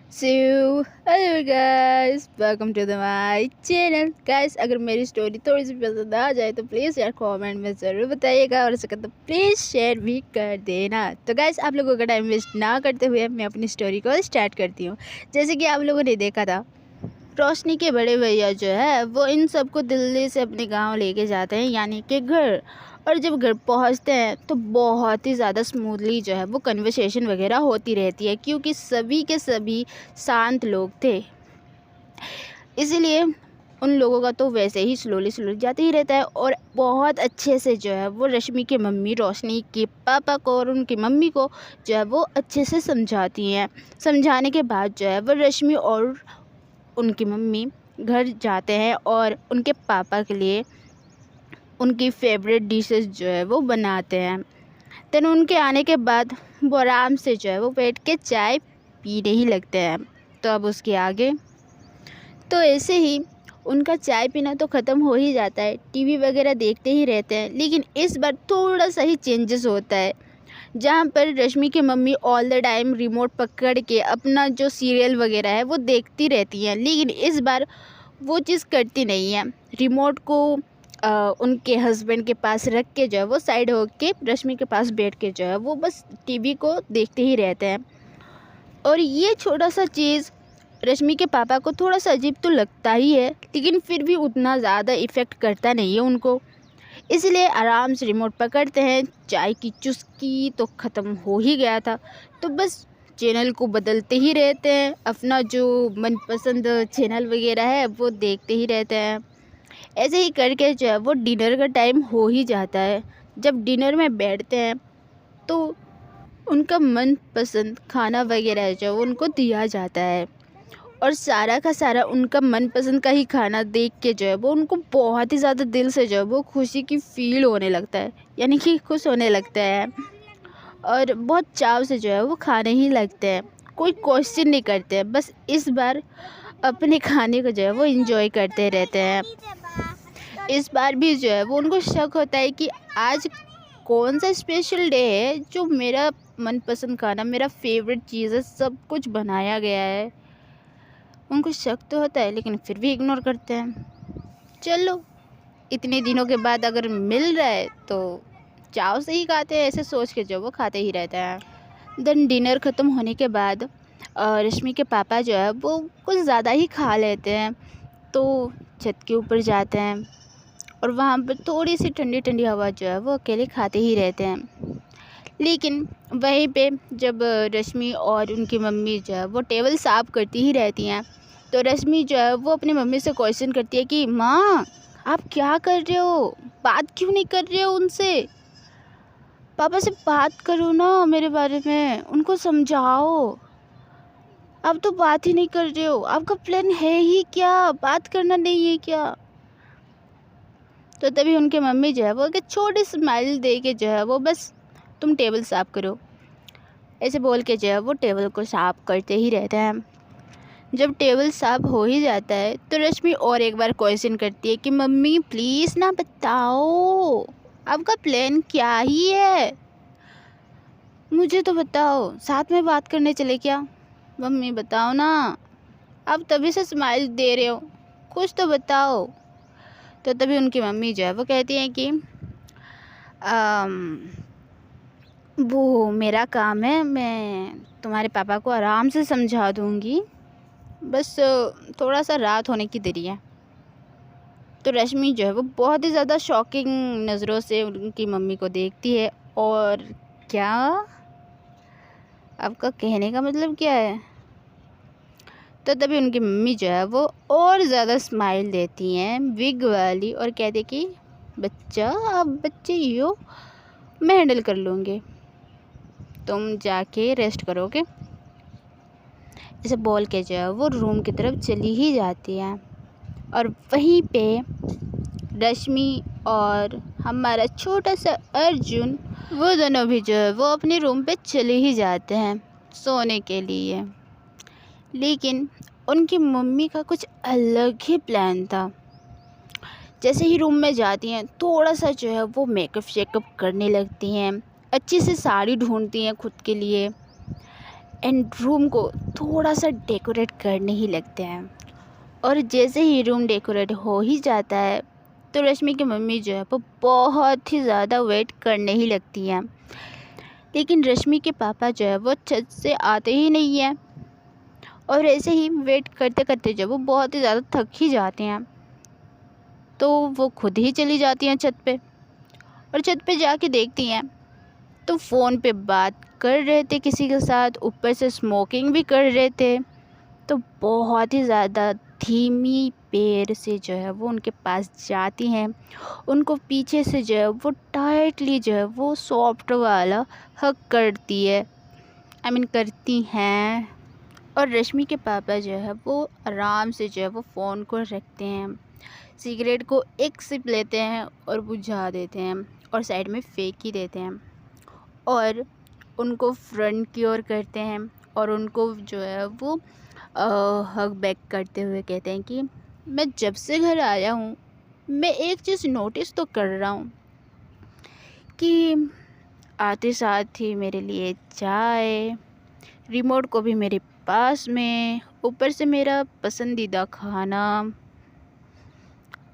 So hello guys, welcome to the my channel. Guys, अगर मेरी story थोड़ी सी पसंद आ जाए तो प्लीज़ यार कमेंट में ज़रूर बताइएगा और सके तो प्लीज़ शेयर भी कर देना। तो गाइस, आप लोगों का टाइम वेस्ट ना करते हुए मैं अपनी स्टोरी को स्टार्ट करती हूँ। जैसे कि आप लोगों ने देखा था, रोशनी के बड़े भैया जो है वो इन सबको दिल्ली से अपने गांव लेके जाते हैं, यानी कि घर। और जब घर पहुंचते हैं तो बहुत ही ज़्यादा स्मूथली जो है वो कन्वर्सेशन वगैरह होती रहती है, क्योंकि सभी के सभी शांत लोग थे। इसीलिए उन लोगों का तो वैसे ही स्लोली स्लोली जाते ही रहता है। और बहुत अच्छे से जो है वो रश्मि की मम्मी रोशनी के पापा को और उनकी मम्मी को जो है वो अच्छे से समझाती हैं। समझाने के बाद जो है वो रश्मि और उनकी मम्मी घर जाते हैं और उनके पापा के लिए उनकी फेवरेट डिशेस जो है वो बनाते हैं। देन उनके आने के बाद वो आराम से जो है वो बैठ के चाय पीने ही लगते हैं। तो अब उसके आगे तो ऐसे ही उनका चाय पीना तो ख़त्म हो ही जाता है, टीवी वगैरह देखते ही रहते हैं। लेकिन इस बार थोड़ा सा ही चेंजेस होता है, जहाँ पर रश्मि की mummy all the time remote पकड़ के अपना जो सीरियल वगैरह है वो देखती रहती हैं, लेकिन इस बार वो चीज़ करती नहीं है। रिमोट को उनके हस्बैंड के पास रख के जो है वो साइड हो के रश्मि के पास बैठ के जो है वो बस टीवी को देखते ही रहते हैं। और ये छोटा सा चीज़ रश्मि के पापा को थोड़ा सा अजीब तो लगता ही है, लेकिन फिर भी उतना ज़्यादा इफ़ेक्ट करता नहीं है उनको। इसलिए आराम से रिमोट पकड़ते हैं। चाय की चुस्की तो ख़त्म हो ही गया था, तो बस चैनल को बदलते ही रहते हैं। अपना जो मनपसंद चैनल वगैरह है वो देखते ही रहते हैं। ऐसे ही करके जो है वो डिनर का टाइम हो ही जाता है। जब डिनर में बैठते हैं तो उनका मनपसंद खाना वगैरह जो है उनको दिया जाता है। और सारा का सारा उनका मनपसंद का ही खाना देख के जो है वो उनको बहुत ही ज़्यादा दिल से जो है वो खुशी की फील होने लगता है, यानी कि खुश होने लगता है। और बहुत चाव से जो है वो खाने ही लगते हैं, कोई क्वेश्चन नहीं करते हैं, बस इस बार अपने खाने को जो है वो इंजॉय करते रहते हैं। इस बार भी जो है वो उनको शक होता है कि आज कौन सा स्पेशल डे है जो मेरा मनपसंद खाना, मेरा फेवरेट चीज़ है, सब कुछ बनाया गया है। उनको शक तो होता है लेकिन फिर भी इग्नोर करते हैं। चलो, इतने दिनों के बाद अगर मिल रहा है तो चाव से ही खाते हैं, ऐसे सोच के जो वो खाते ही रहते हैं। देन डिनर ख़त्म होने के बाद रश्मि के पापा जो है वो कुछ ज़्यादा ही खा लेते हैं, तो छत के ऊपर जाते हैं और वहाँ पर थोड़ी सी ठंडी ठंडी हवा जो है वो अकेले खाते ही रहते हैं। लेकिन वहीं पे जब रश्मि और उनकी मम्मी जो है वो टेबल साफ़ करती ही रहती हैं, तो रश्मि जो है वो अपनी मम्मी से क्वेश्चन करती है कि माँ, आप क्या कर रहे हो, बात क्यों नहीं कर रहे हो उनसे, पापा से बात करो ना मेरे बारे में, उनको समझाओ। आप तो बात ही नहीं कर रहे हो, आपका प्लान है ही क्या, बात करना नहीं है क्या? तो तभी उनके मम्मी जो है वो एक छोटी स्माइल दे के जो है वो बस तुम टेबल साफ़ करो ऐसे बोल के जो है वो टेबल को साफ़ करते ही रहते हैं। जब टेबल साफ़ हो ही जाता है तो रश्मि और एक बार क्वेश्चन करती है कि मम्मी प्लीज़ ना बताओ, आपका प्लान क्या ही है, मुझे तो बताओ, साथ में बात करने चले क्या? मम्मी बताओ ना, आप तभी से स्माइल दे रहे हो, कुछ तो बताओ। तो तभी उनकी मम्मी जो है वो कहती हैं कि वो मेरा काम है, मैं तुम्हारे पापा को आराम से समझा दूँगी, बस थोड़ा सा रात होने की देरी है। तो रश्मि जो है वो बहुत ही ज़्यादा शॉकिंग नज़रों से उनकी मम्मी को देखती है। और क्या, आपका कहने का मतलब क्या है? तो तभी उनकी मम्मी जो है वो और ज़्यादा स्माइल देती हैं, विग वाली, और कहते कि बच्चा, आप बच्चे ही हो, मैं हैंडल कर लूँगी, तुम जाके रेस्ट करोगे। ऐसे बोल के जो है वो रूम की तरफ चली ही जाती है। और वहीं पे रश्मि और हमारा छोटा सा अर्जुन, वो दोनों भी जो है वो अपने रूम पे चले ही जाते हैं सोने के लिए। लेकिन उनकी मम्मी का कुछ अलग ही प्लान था। जैसे ही रूम में जाती हैं थोड़ा सा जो है वो मेकअप शेकअप करने लगती हैं, अच्छी सी साड़ी ढूंढती हैं खुद के लिए। एंड रूम को थोड़ा सा डेकोरेट करने ही लगते हैं। और जैसे ही रूम डेकोरेट हो ही जाता है तो रश्मि की मम्मी जो है वो बहुत ही ज़्यादा वेट करने ही लगती हैं। लेकिन रश्मि के पापा जो है वो छत से आते ही नहीं हैं और ऐसे ही वेट करते करते जो वो बहुत ही ज़्यादा थक ही जाते हैं तो वो खुद ही चली जाती हैं छत पे। और छत पे जाके देखती हैं तो फ़ोन पे बात कर रहे थे किसी के साथ, ऊपर से स्मोकिंग भी कर रहे थे। तो बहुत ही ज़्यादा धीमी पैर से जो है वो उनके पास जाती हैं, उनको पीछे से जो है वो टाइटली जो है वो सॉफ्ट वाला हग करती है, करती हैं। और रश्मि के पापा जो है वो आराम से जो है वो फ़ोन को रखते हैं, सिगरेट को एक सिप लेते हैं और बुझा देते हैं और साइड में फेंक ही देते हैं। और उनको फ्रंट की ओर करते हैं और उनको जो है वो हग बैक करते हुए कहते हैं कि मैं जब से घर आया हूँ मैं एक चीज़ नोटिस तो कर रहा हूँ कि आते साथ ही मेरे लिए चाय, रिमोट को भी मेरे पास में, ऊपर से मेरा पसंदीदा खाना।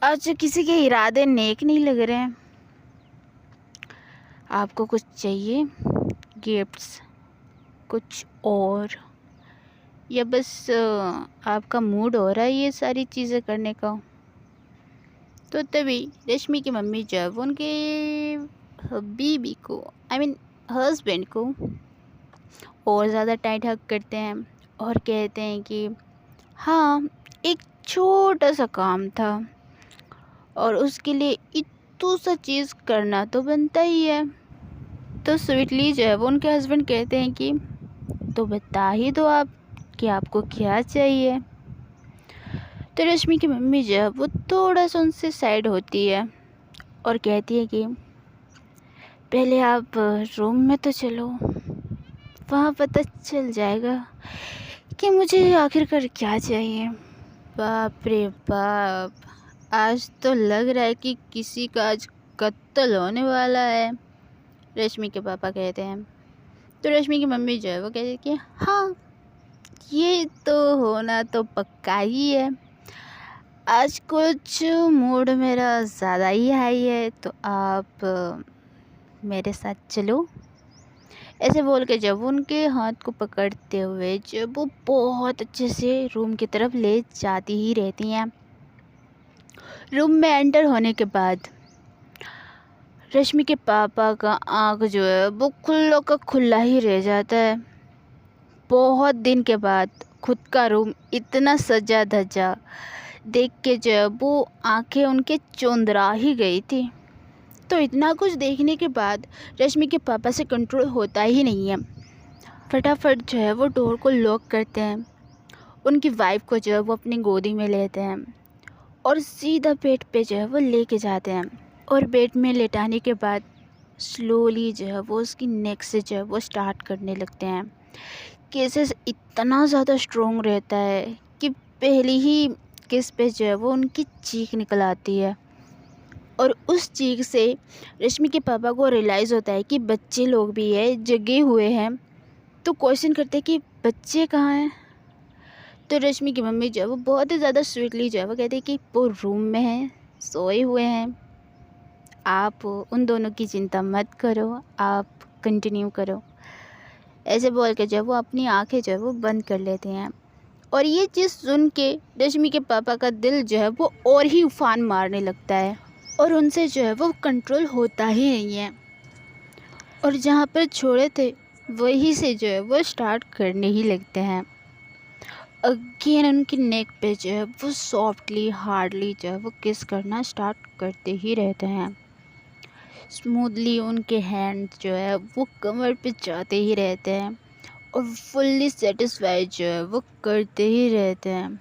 आज किसी के इरादे नेक नहीं लग रहे हैं। आपको कुछ चाहिए, गिफ्ट्स, कुछ और, या बस आपका मूड हो रहा है ये सारी चीज़ें करने का? तो तभी रश्मि की मम्मी जब उनके बीबी को हस्बैंड को और ज़्यादा टाइट हग करते हैं और कहते हैं कि हाँ, एक छोटा सा काम था और उसके लिए इतू सा चीज़ करना तो बनता ही है। तो स्वीटली जो है वो उनके हस्बैंड कहते हैं कि तो बता ही दो आप कि आपको क्या चाहिए। तो रश्मि की मम्मी जो है वो थोड़ा सा उनसे साइड होती है और कहती है कि पहले आप रूम में तो चलो, वहाँ पता चल जाएगा कि मुझे आखिरकार क्या चाहिए। बाप रे बाप, आज तो लग रहा है कि किसी का आज कत्ल होने वाला है, रश्मि के पापा कहते हैं। तो रश्मि की मम्मी जो है वो कहती है कि हाँ, ये तो होना तो पक्का ही है। आज कुछ मूड मेरा ज़्यादा ही हाई है तो आप मेरे साथ चलो। ऐसे बोल के जब उनके हाथ को पकड़ते हुए जब वो बहुत अच्छे से रूम की तरफ ले जाती ही रहती हैं। रूम में एंटर होने के बाद रश्मि के पापा का आँख जो है वो खुल्लो का खुला ही रह जाता है। बहुत दिन के बाद खुद का रूम इतना सजा धजा देख के जो है वो आंखें उनके चौंधरा ही गई थी। तो इतना कुछ देखने के बाद रश्मि के पापा से कंट्रोल होता ही नहीं है। फटाफट जो है वो डोर को लॉक करते हैं, उनकी वाइफ को जो है वो अपनी गोदी में लेते हैं और सीधा बेड पे जो है वो लेके जाते हैं। और बेड में लेटाने के बाद स्लोली जो है वो उसकी नेक से जो है वो स्टार्ट करने लगते हैं। केसेस इतना ज़्यादा स्ट्रॉन्ग रहता है कि पहली ही किस पे जो है वो उनकी चीख निकल आती है। और उस चीख से रश्मि के पापा को रियलाइज़ होता है कि बच्चे लोग भी है जगे हुए हैं। तो क्वेश्चन करते हैं कि बच्चे कहाँ हैं। तो रश्मि की मम्मी जो है वो बहुत ही ज़्यादा स्वीटली जो है वो कहती है कि वो रूम में हैं, सोए हुए हैं, आप उन दोनों की चिंता मत करो, आप कंटिन्यू करो। ऐसे बोल के जो है वो अपनी आंखें जो है वो बंद कर लेते हैं। और ये चीज़ सुन के रश्मि के पापा का दिल जो है वो और ही उफान मारने लगता है और उनसे जो है वो कंट्रोल होता ही नहीं है। और जहाँ पर छोड़े थे वहीं से जो है वो स्टार्ट करने ही लगते हैं। अगेन उनकी नेक पे जो है वो सॉफ्टली हार्डली जो है वो किस करना स्टार्ट करते ही रहते हैं। स्मूथली उनके हैंड जो है वो कमर पे जाते ही रहते हैं और फुल्ली सेटिस्फाइड जो है वो करते ही रहते हैं।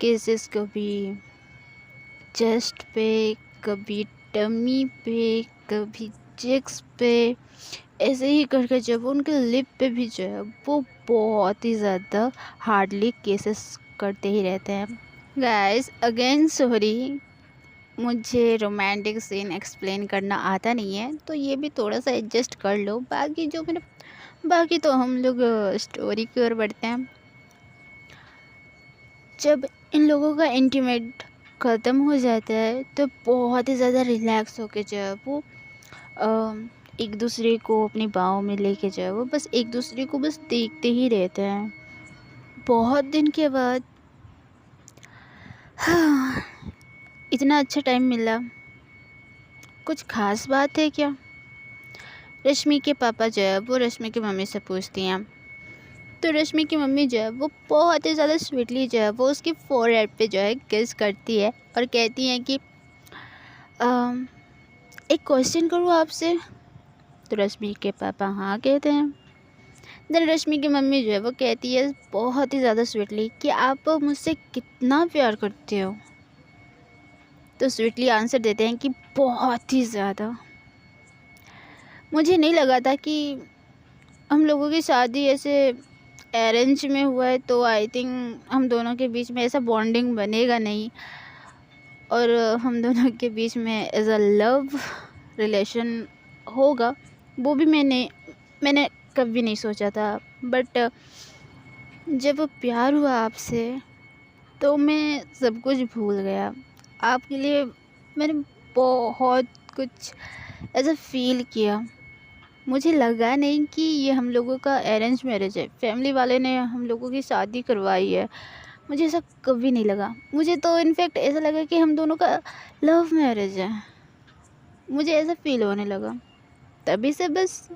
केसेस कभी चेस्ट पे, कभी टमी पे, कभी चिक्स पे, ऐसे ही करके जब उनके लिप पे भी जो है वो बहुत ही ज़्यादा हार्डली केसेस करते ही रहते हैं। गाइस अगेन सॉरी, मुझे रोमांटिक सीन एक्सप्लेन करना आता नहीं है तो ये भी थोड़ा सा एडजस्ट कर लो। बाकी जो मेरे बाकी तो हम लोग स्टोरी की ओर बढ़ते हैं। जब इन लोगों का इंटीमेट ख़त्म हो जाता है तो बहुत ही ज़्यादा रिलैक्स होके जो है वो अ, एक दूसरे को अपनी बाहों में लेके जो है वो बस एक दूसरे को बस देखते ही रहते हैं। बहुत दिन के बाद हाँ, इतना अच्छा टाइम मिला। कुछ खास बात है क्या? रश्मि के पापा जो है वो रश्मि की मम्मी से पूछती हैं। तो रश्मि की मम्मी जो है वो बहुत ही ज़्यादा स्वीटली जो है वो उसकी फोरहेड पे जो है किस करती है और कहती हैं कि अम, एक क्वेश्चन करूँ आपसे? तो रश्मि के पापा हाँ कहते हैं। देन रश्मि की मम्मी जो है वो कहती है बहुत ही ज़्यादा स्वीटली कि आप मुझसे कितना प्यार करते हो? तो स्वीटली आंसर देते हैं कि बहुत ही ज़्यादा। मुझे नहीं लगा था कि हम लोगों की शादी ऐसे अरेंज में हुआ है, तो आई थिंक हम दोनों के बीच में ऐसा बॉन्डिंग बनेगा नहीं और हम दोनों के बीच में एज अ लव रिलेशन होगा, वो भी मैंने कभी नहीं सोचा था। बट जब प्यार हुआ आपसे तो मैं सब कुछ भूल गया। आपके लिए मैंने बहुत कुछ ऐसा फील किया। मुझे लगा नहीं कि ये हम लोगों का अरेंज मैरिज है, फैमिली वाले ने हम लोगों की शादी करवाई है। मुझे ऐसा कभी नहीं लगा। मुझे तो इनफैक्ट ऐसा लगा कि हम दोनों का लव मैरिज है। मुझे ऐसा फील होने लगा। तभी से बस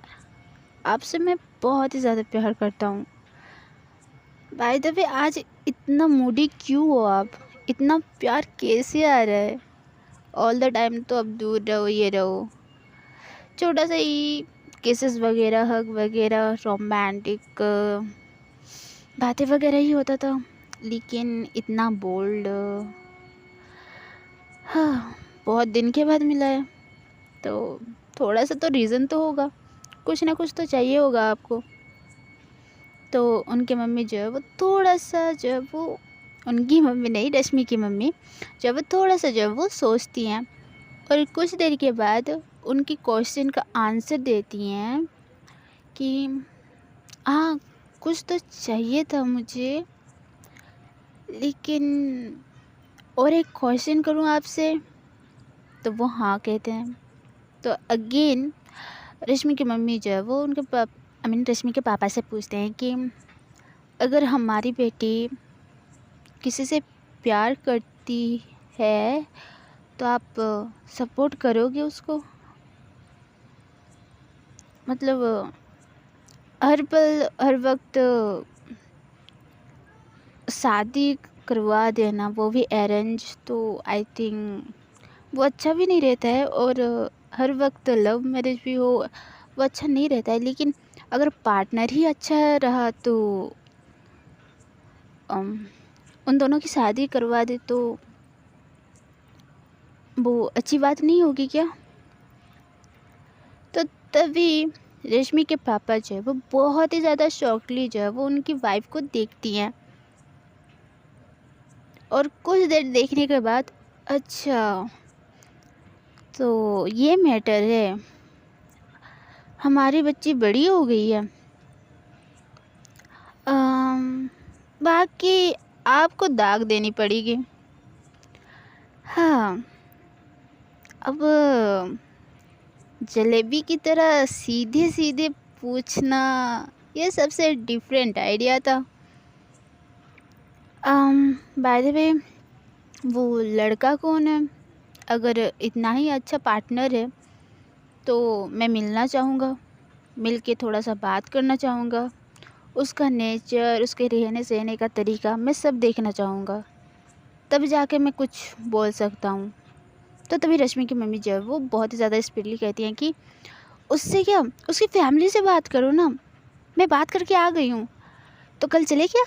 आपसे मैं बहुत ही ज़्यादा प्यार करता हूँ। बाय द वे, आज इतना मूडी क्यों हो आप? इतना प्यार कैसे आ रहा है? ऑल द टाइम तो अब दूर रहो, ये रहो, छोटा सा ही केसेस वगैरह, हग वगैरह, रोमांटिक बातें वगैरह ही होता था। लेकिन इतना बोल्ड, हाँ, बहुत दिन के बाद मिला है तो थोड़ा सा तो रीज़न तो होगा, कुछ ना कुछ तो चाहिए होगा आपको। तो उनकी मम्मी जो है वो थोड़ा सा जो है वो, उनकी मम्मी नहीं, रश्मि की मम्मी जो है वो थोड़ा सा जो है वो सोचती हैं और कुछ देर के बाद उनकी क्वेश्चन का आंसर देती हैं कि हाँ, कुछ तो चाहिए था मुझे, लेकिन और एक क्वेश्चन करूँ आपसे? तो वो हाँ कहते हैं। तो अगेन रश्मि की मम्मी जो है वो उनके रश्मि के पापा से पूछते हैं कि अगर हमारी बेटी किसी से प्यार करती है तो आप सपोर्ट करोगे उसको? मतलब हर पल हर वक्त शादी करवा देना, वो भी अरेंज, तो आई थिंक वो अच्छा भी नहीं रहता है। और हर वक्त लव मैरिज भी हो वो अच्छा नहीं रहता है। लेकिन अगर पार्टनर ही अच्छा रहा तो अम, उन दोनों की शादी करवा दे तो वो अच्छी बात नहीं होगी क्या? तो तभी रेशमी के पापा जो है वो बहुत ही ज़्यादा शॉकली जो है वो उनकी वाइफ को देखती हैं और कुछ देर देखने के बाद, अच्छा तो ये मैटर है, हमारी बच्ची बड़ी हो गई है। बाकी आपको दाग देनी पड़ेगी। हाँ, अब जलेबी की तरह सीधे सीधे पूछना ये सबसे डिफरेंट आइडिया था। बाय द वे, वो लड़का कौन है? अगर इतना ही अच्छा पार्टनर है तो मैं मिलना चाहूँगा, मिल के थोड़ा सा बात करना चाहूँगा, उसका नेचर, उसके रहने सहने का तरीका मैं सब देखना चाहूँगा, तब जाके मैं कुछ बोल सकता हूँ। तो तभी रश्मि की मम्मी जो है वो बहुत ही ज़्यादा स्पीडली कहती हैं कि उससे क्या, उसकी फैमिली से बात करो ना, मैं बात करके आ गई हूँ, तो कल चले क्या?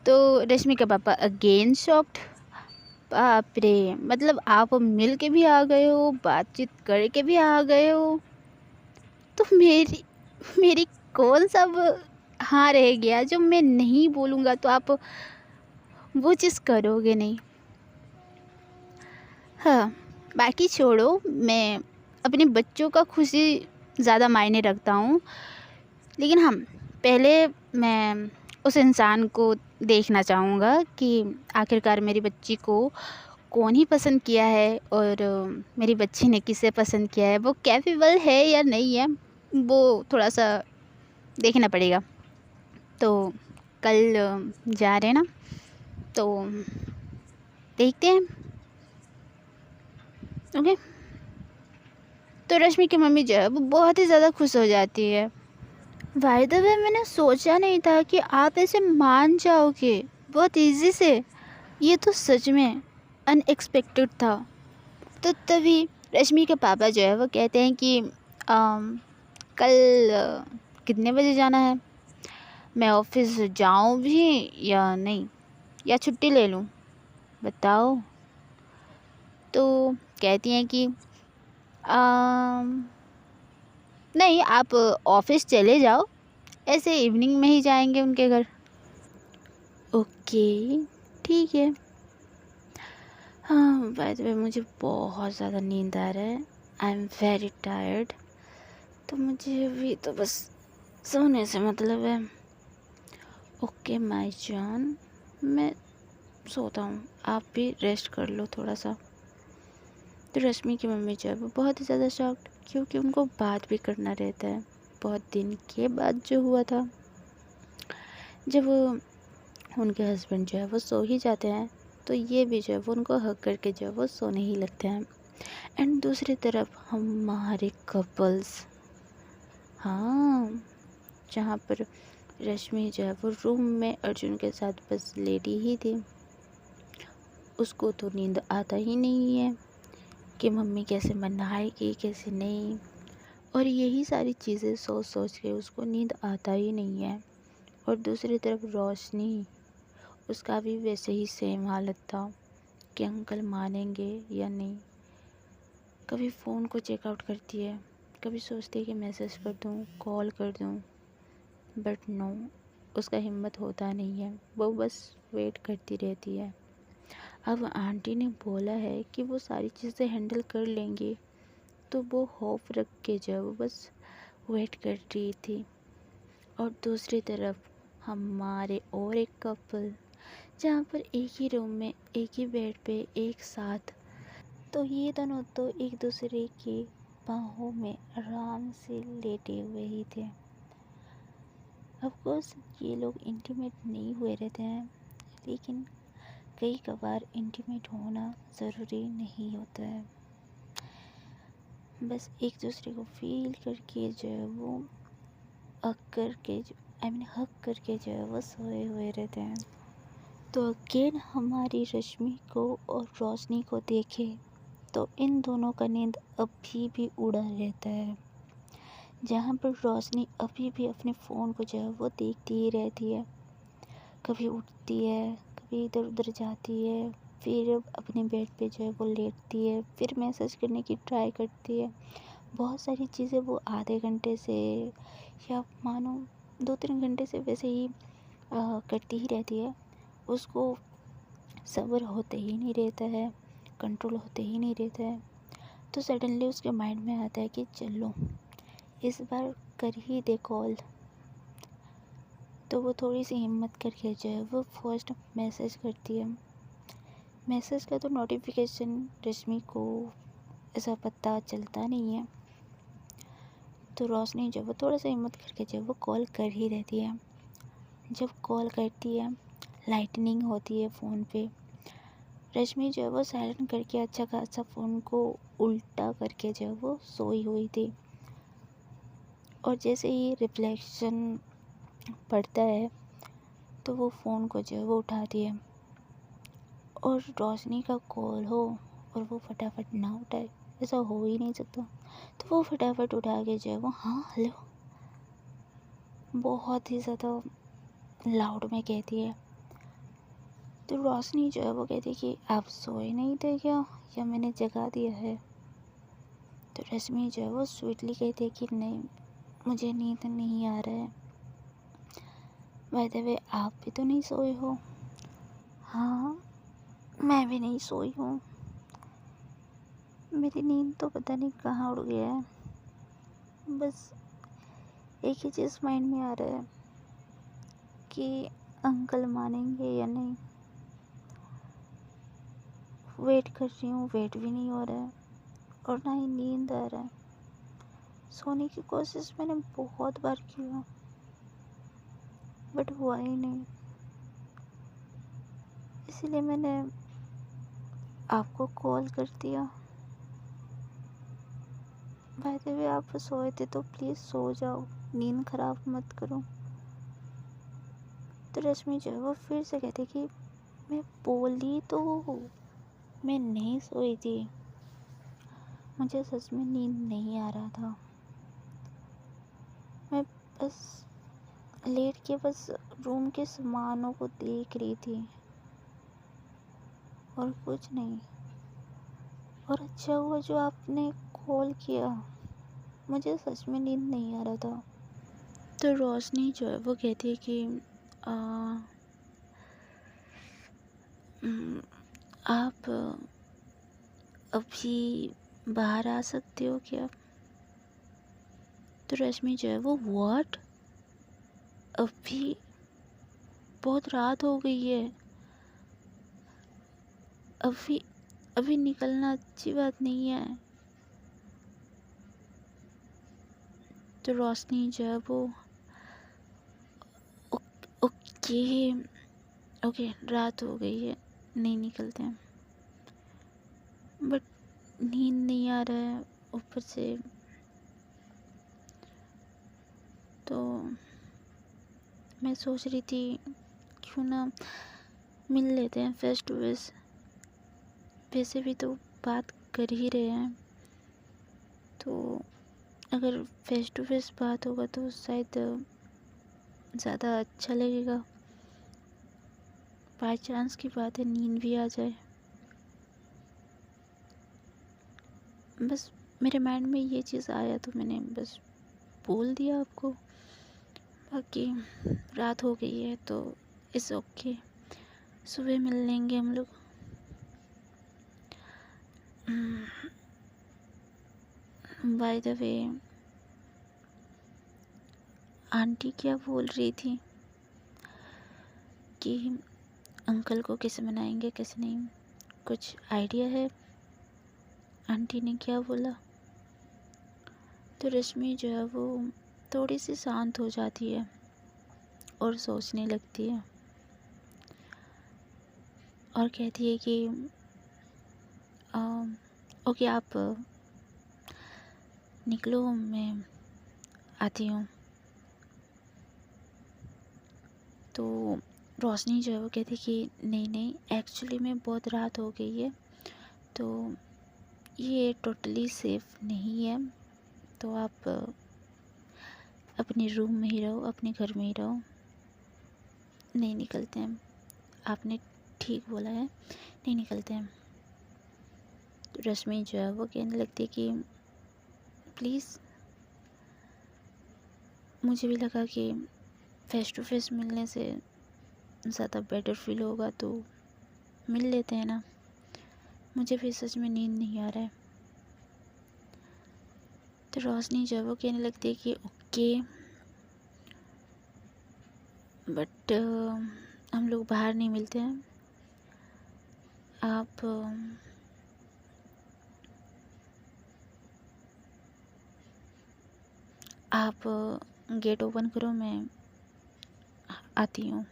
तो रश्मि का पापा अगेन शॉक्ड। बाप रे, मतलब आप मिल के भी आ गए हो, बातचीत करके भी आ गए हो, तो मेरी मेरी कौन सा हाँ रह गया जो मैं नहीं बोलूँगा तो आप वो चीज़ करोगे नहीं? हाँ, बाकी छोड़ो, मैं अपने बच्चों का खुशी ज़्यादा मायने रखता हूँ। लेकिन हम पहले मैं उस इंसान को देखना चाहूँगा कि आखिरकार मेरी बच्ची को कौन ही पसंद किया है और मेरी बच्ची ने किसे पसंद किया है, वो कैपेबल है या नहीं है, वो थोड़ा-सा देखना पड़ेगा। तो कल जा रहे हैं ना, तो देखते हैं। ओके। तो रश्मि की मम्मी जो है वो बहुत ही ज़्यादा खुश हो जाती है। बाय द वे, मैंने सोचा नहीं था कि आप ऐसे मान जाओगे बहुत इजी से। ये तो सच में अनएक्सपेक्टेड था। तो तभी रश्मि के पापा जो है वो कहते हैं कि कल कितने बजे जाना है, मैं ऑफिस जाऊं भी या नहीं, या छुट्टी ले लूं, बताओ। तो कहती हैं कि नहीं, आप ऑफिस चले जाओ, ऐसे इवनिंग में ही जाएंगे उनके घर। ओके, ठीक है। हाँ, बाय द वे मुझे बहुत ज़्यादा नींद आ रहा है, आई एम वेरी टायर्ड। तो मुझे अभी तो बस सोने से मतलब है। ओके माय जान, मैं सोता हूँ, आप भी रेस्ट कर लो थोड़ा सा। तो रश्मि की मम्मी जो है वो बहुत ही ज़्यादा शॉक्ड, क्योंकि उनको बात भी करना रहता है बहुत दिन के बाद जो हुआ था। जब उनके हस्बैंड जो है वो सो ही जाते हैं, तो ये भी जो है वो उनको हक करके जो है वो सोने ही लगते हैं। एंड दूसरी तरफ हमारे कपल्स, हाँ, जहाँ पर रश्मि जो है वो रूम में अर्जुन के साथ बस लेटी ही थी, उसको तो नींद आता ही नहीं है कि मम्मी कैसे मनाएगी कैसे नहीं। और यही सारी चीज़ें सोच सोच के उसको नींद आता ही नहीं है। और दूसरी तरफ रोशनी, उसका भी वैसे ही सेम हालत था कि अंकल मानेंगे या नहीं। कभी फ़ोन को चेकआउट करती है, कभी सोचती है कि मैसेज कर दूँ, कॉल कर दूँ, बट नो, उसका हिम्मत होता नहीं है, वो बस वेट करती रहती है। अब आंटी ने बोला है कि वो सारी चीज़ें हैंडल कर लेंगी, तो वो होप रख के जो है वो बस वेट कर रही थी। और दूसरी तरफ हमारे और एक कपल, जहाँ पर एक ही रूम में एक ही बेड पे एक साथ, तो ये दोनों तो एक दूसरे की बाहों में आराम से लेटे हुए ही थे। ऑफकोर्स ये लोग इंटीमेट नहीं हुए रहते हैं, लेकिन कई कभार इंटीमेट होना ज़रूरी नहीं होता है। बस एक दूसरे को फील करके जो है वो हक करके, हक करके जो है वो सोए हुए रहते हैं। तो अगेन हमारी रश्मि को और रोशनी को देखे तो इन दोनों का नींद अभी भी उड़ा रहता है। जहाँ पर रोशनी अभी भी अपने फ़ोन को जो है वो देखती ही रहती है, कभी उठती है, कभी इधर उधर जाती है, फिर अपने बेड पे जो है वो लेटती है, फिर मैसेज करने की ट्राई करती है। बहुत सारी चीज़ें वो आधे घंटे से या मानो 2-3 घंटे से वैसे ही करती ही रहती है। उसको सब्र होते ही नहीं रहता है, कंट्रोल होते ही नहीं रहता है। तो सडनली उसके माइंड में आता है कि चलो इस बार कर ही दे कॉल। तो वो थोड़ी सी हिम्मत करके जो है वो फर्स्ट मैसेज करती है। मैसेज का तो नोटिफिकेशन रश्मि को ऐसा पता चलता नहीं है, तो रोशनी जो वो थोड़ा सा हिम्मत करके जो वो कॉल कर ही रहती है। जब कॉल करती है, लाइटनिंग होती है फ़ोन पे। रश्मि जो है वो साइलेंट करके अच्छा खासा फ़ोन को उल्टा करके जो है वो सोई हुई थी। और जैसे ही रिफ्लेक्शन पड़ता है तो वो फ़ोन को जो है वो उठाती है, और रोशनी का कॉल हो और वो फटाफट ना उठाए, ऐसा हो ही नहीं सकता। तो वो फटाफट उठा के जो है वो हाँ हेलो बहुत ही ज़्यादा लाउड में कहती है। तो रोशनी जो है वो कहती है कि आप सोए नहीं थे क्या, या मैंने जगा दिया है। तो रश्मि जो है वो स्वीटली कहती है कि नहीं, मुझे नींद नहीं आ रहा है। बाय द वे आप भी तो नहीं सोए हो। हाँ, मैं भी नहीं सोई हूँ, मेरी नींद तो पता नहीं कहाँ उड़ गया है। बस एक ही चीज़ माइंड में आ रहा है कि अंकल मानेंगे या नहीं। वेट कर रही हूँ, वेट भी नहीं हो रहा है और ना ही नींद आ रहा है। सोने की कोशिश मैंने बहुत बार किया बट हुआ ही नहीं। इसीलिए मैंने आपको कॉल कर दिया। बाय द वे, आप सोए थे तो प्लीज़ सो जाओ, नींद खराब मत करो। तो रश्मि जो है वो फिर से कहती कि मैं बोली तो मैं नहीं सोई थी, मुझे सच में नींद नहीं आ रहा था। मैं बस लेट के बस रूम के सामानों को देख रही थी और कुछ नहीं। और अच्छा हुआ जो आपने कॉल किया, मुझे सच में नींद नहीं आ रहा था। तो रोशनी जो है वो कहती है कि आ, "हम्म, आप अभी बाहर आ सकते हो क्या?" तो रश्मि जो है वो व्हाट, अभी बहुत रात हो गई है, अभी अभी निकलना अच्छी बात नहीं है। तो रोशनी जो है वो ओके ओके, रात हो गई है, नहीं निकलते हैं, बट नींद नहीं आ रहा है ऊपर से। तो मैं सोच रही थी क्यों ना मिल लेते हैं फेस टू फेस, वैसे भी तो बात कर ही रहे हैं, तो अगर फेस टू फेस बात होगा तो शायद ज़्यादा अच्छा लगेगा। बाय चांस की बात है, नींद भी आ जाए। बस मेरे माइंड में ये चीज़ आया तो मैंने बस बोल दिया आपको। बाकी रात हो गई है तो इट्स ओके, सुबह मिल लेंगे हम लोग। बाय द वे, आंटी क्या बोल रही थी कि अंकल को कैसे मनाएंगे कैसे नहीं, कुछ आइडिया है? आंटी ने क्या बोला? तो रश्मि जो है वो थोड़ी सी शांत हो जाती है और सोचने लगती है और कहती है कि ओके, आप निकलो, मैं आती हूँ। तो रोशनी जो है वो कहती है कि नहीं नहीं, एक्चुअली में बहुत रात हो गई है, तो ये टोटली सेफ नहीं है, तो आप अपने रूम में ही रहो, अपने घर में ही रहो, नहीं निकलते हैं। आपने ठीक बोला है, नहीं निकलते हैं। तो रश्मि जो है वो कहने लगती है कि प्लीज़, मुझे भी लगा कि फेस टू फेस मिलने से ज़्यादा बेटर फील होगा, तो मिल लेते हैं ना, मुझे भी सच में नींद नहीं आ रहा है। तो रोशनी जो है वो कहने लगती है कि ओके, बट हम लोग बाहर नहीं मिलते हैं, आप आप गेट ओपन करो, मैं आती हूँ।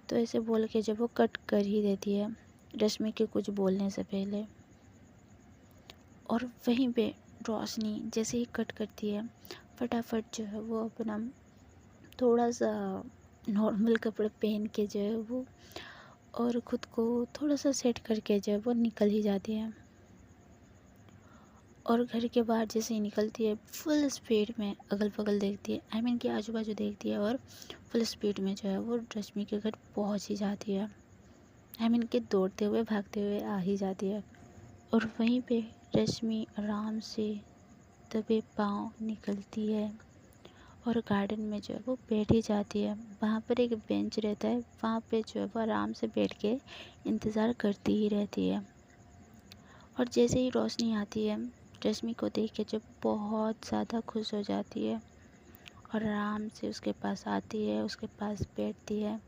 तो ऐसे बोल के जब वो कट कर ही देती है रश्मि के कुछ बोलने से पहले, और वहीं पे रोशनी जैसे ही कट करती है फटाफट जो है वो अपना थोड़ा सा नॉर्मल कपड़े पहन के जो है वो और ख़ुद को थोड़ा सा सेट करके जो है वो निकल ही जाती है। और घर के बाहर जैसे ही निकलती है फुल स्पीड में अगल बगल देखती है, आई मीन कि आजू बाजू देखती है, और फुल स्पीड में जो है वो रश्मि के घर पहुंच ही जाती है, आई मीन कि दौड़ते हुए भागते हुए आ ही जाती है। और वहीं पे रश्मि आराम से दबे पाँव निकलती है और गार्डन में जो है वो बैठ ही जाती है। वहाँ पर एक बेंच रहता है, वहाँ पे जो है वो आराम से बैठ के इंतज़ार करती ही रहती है। और जैसे ही रोशनी आती है रश्मि को देख के जब बहुत ज़्यादा खुश हो जाती है और आराम से उसके पास आती है, उसके पास बैठती है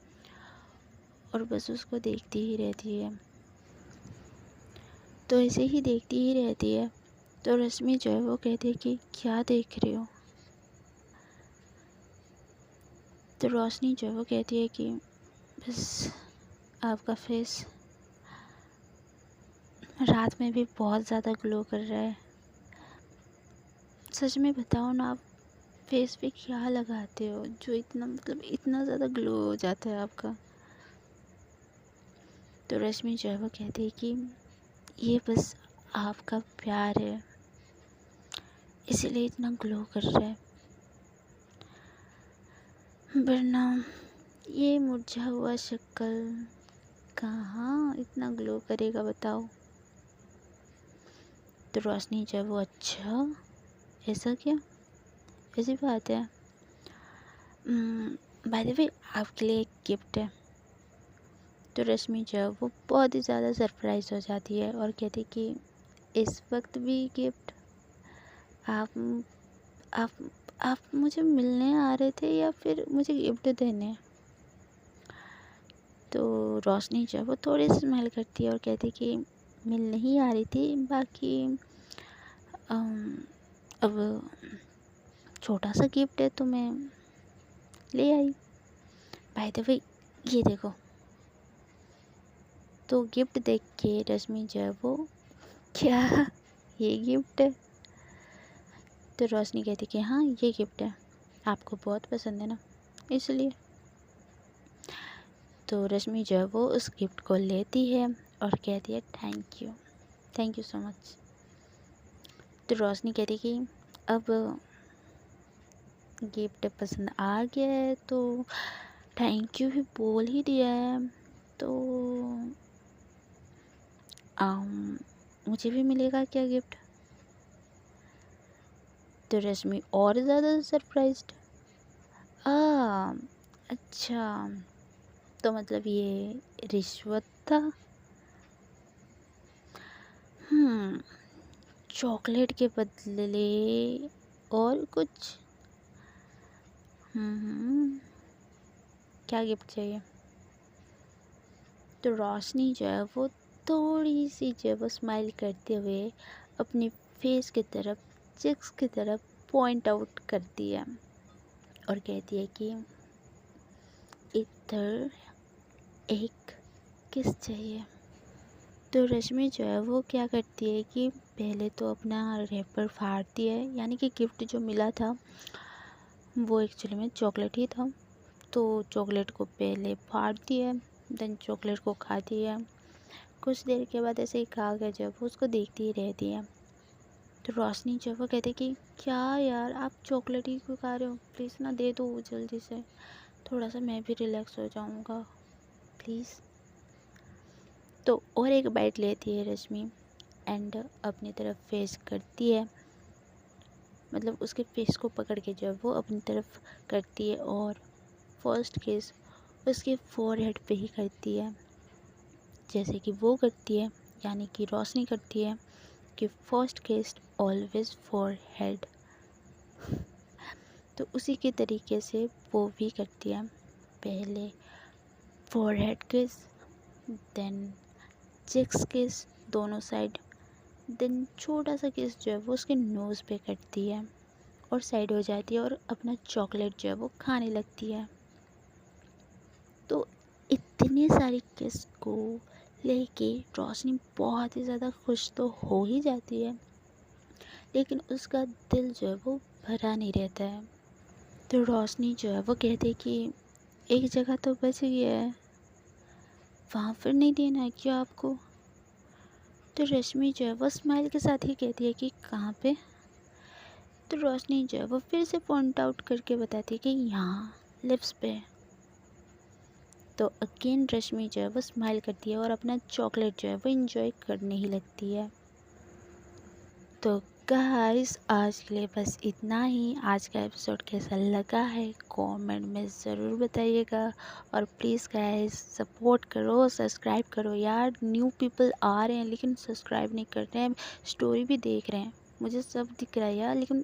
और बस उसको देखती ही रहती है। तो ऐसे ही देखती ही रहती है। तो रश्मि जो है वो कहती है कि क्या देख रही हो? तो रोशनी जो है वो कहती है कि बस आपका फेस रात में भी बहुत ज़्यादा ग्लो कर रहा है। सच में बताओ ना, आप फेस पे क्या लगाते हो जो इतना इतना ज़्यादा ग्लो हो जाता है आपका? तो रश्मि जो है वो कहती है कि ये बस आपका प्यार है, इसीलिए इतना ग्लो कर रहा है, वरना ये मुरझा हुआ शक्ल कहाँ इतना ग्लो करेगा बताओ। तो रोशनी जो है वो अच्छा, ऐसा क्या, ऐसी बात है। बाय द वे आपके लिए एक गिफ्ट है। तो रश्मि जो है वो बहुत ही ज़्यादा सरप्राइज हो जाती है और कहती कि इस वक्त भी गिफ्ट? आप आप आप मुझे मिलने आ रहे थे या फिर मुझे गिफ्ट देने? तो रोशनी जो है वो थोड़ी सी स्माइल करती है और कहती कि मिलने ही आ रही थी, बाकी अब छोटा सा गिफ्ट है तो मैं ले आई। बाय द वे ये देखो। तो गिफ्ट देख के रश्मि जो है वो, क्या ये गिफ्ट है? तो रोशनी कहती कि हाँ ये गिफ्ट है, आपको बहुत पसंद है ना, इसलिए। तो रश्मि जो है वो उस गिफ्ट को लेती है और कहती है थैंक यू सो मच। तो रोशनी कहती कि अब गिफ्ट पसंद आ गया है तो थैंक यू भी बोल ही दिया है, तो मुझे भी मिलेगा क्या गिफ्ट? तो रश्मि और ज़्यादा सरप्राइज्ड। आ अच्छा, तो मतलब ये रिश्वत था। चॉकलेट के बदले और कुछ? क्या गिफ्ट चाहिए? तो रोशनी जो है वो थोड़ी सी जो है वो स्माइल करते हुए अपनी फेस की तरफ, चिक्स की तरफ पॉइंट आउट करती है और कहती है कि इधर एक किस चाहिए। तो रश्मि जो है वो क्या करती है कि पहले तो अपना रैपर फाड़ती है, यानी कि गिफ्ट जो मिला था वो एक्चुअली में चॉकलेट ही था। तो चॉकलेट को पहले फाड़ती है, देन चॉकलेट को खाती है। कुछ देर के बाद ऐसे ही खा कर जब वो उसको देखती ही रहती है। तो रोशनी जो है वो कहती है कि क्या यार, आप चॉकलेट ही क्यों खा रहे हो? प्लीज़ ना दे दो जल्दी से, थोड़ा सा मैं भी रिलैक्स हो जाऊँगा प्लीज़। तो और एक बाइट लेती है रश्मि एंड अपनी तरफ फेस करती है, मतलब उसके फेस को पकड़ के जो है वो अपनी तरफ करती है और फर्स्ट किस उसके फोरहेड पे ही करती है, जैसे कि वो करती है, यानी कि रोशनी करती है कि फर्स्ट किस ऑलवेज फोरहेड। तो उसी के तरीके से वो भी करती है, पहले फोरहेड किस, देन चिक्स किस दोनों साइड, देन छोटा सा किस जो है वो उसके नोज़ पे करती है और साइड हो जाती है और अपना चॉकलेट जो है वो खाने लगती है। तो इतनी सारी किस को लेके रोशनी बहुत ही ज़्यादा खुश तो हो ही जाती है, लेकिन उसका दिल जो है वो भरा नहीं रहता है। तो रोशनी जो है वो कहती है कि एक जगह तो बच गया है, वहाँ पर नहीं देना है क्या आपको? तो रश्मि जो है वो स्माइल के साथ ही कहती है कि कहाँ पे? तो रोशनी जो है वो फिर से पॉइंट आउट करके बताती है कि यहाँ लिप्स पे। तो अगेन रश्मि जो है वो स्माइल करती है और अपना चॉकलेट जो है वो इंजॉय करने ही लगती है। तो गाइस आज के लिए बस इतना ही। आज का एपिसोड कैसा लगा है कमेंट में ज़रूर बताइएगा और प्लीज़ गाइस सपोर्ट करो, सब्सक्राइब करो यार। न्यू पीपल आ रहे हैं लेकिन सब्सक्राइब नहीं करते हैं, स्टोरी भी देख रहे हैं मुझे सब दिख रहा है यार, लेकिन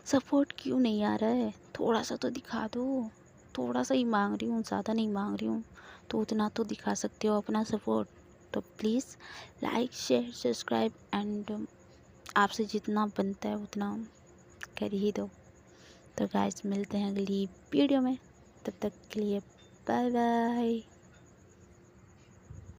सपोर्ट क्यों नहीं आ रहा है? थोड़ा सा तो दिखा दो। थोड़ा सा ही मांग रही हूँ, ज़्यादा नहीं मांग रही हूँ, तो उतना तो दिखा सकते हो अपना सपोर्ट। तो please like share subscribe and आपसे जितना बनता है उतना कर ही दो। तो गाइस मिलते हैं अगली वीडियो में, तब तक के लिए बाय बाय।